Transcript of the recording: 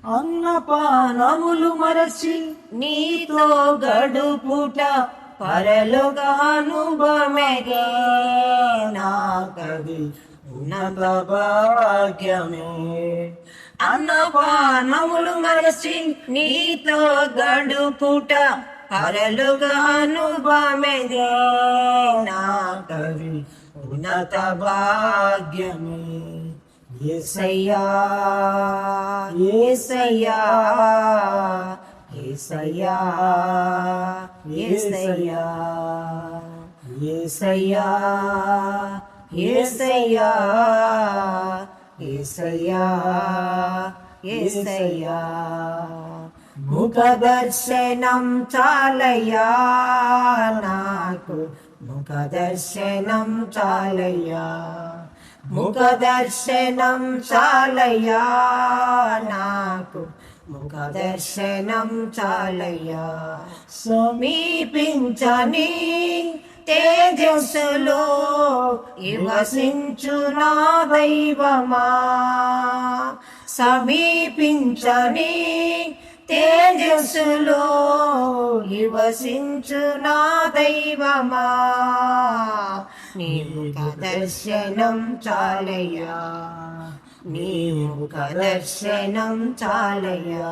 అన్నపానములు మరచి నీతో గడుపుట పరలోకానుభవమేగా నాకది ఉన్నత భాగ్యమే. అన్నపానములు మరచి నీతో గడుపుట పరలోకానుభవమేగా నాకది ఉన్నత భాగ్యమే. యేసయ్యా యేసయ్యా యేసయ్యా యేసయ్యా యేసయ్యా యేసయ్యా యేసయ్యా యేసయ్యా ముఖ దర్శనం చాలయ్యా నాకు ముఖ దర్శనం చాలయ్యా ముఖ దర్శనం చాలయ్యా నాకు ముఖ దర్శనం చాలయ్యా సమీపించని తేజస్సులో నివసించు నా దైవమా సమీపించని తేజస్సులో నివసించు నా దైవమా నీవు దర్శనం చాలయ్యా నీవు దర్శనం చాలయ్యా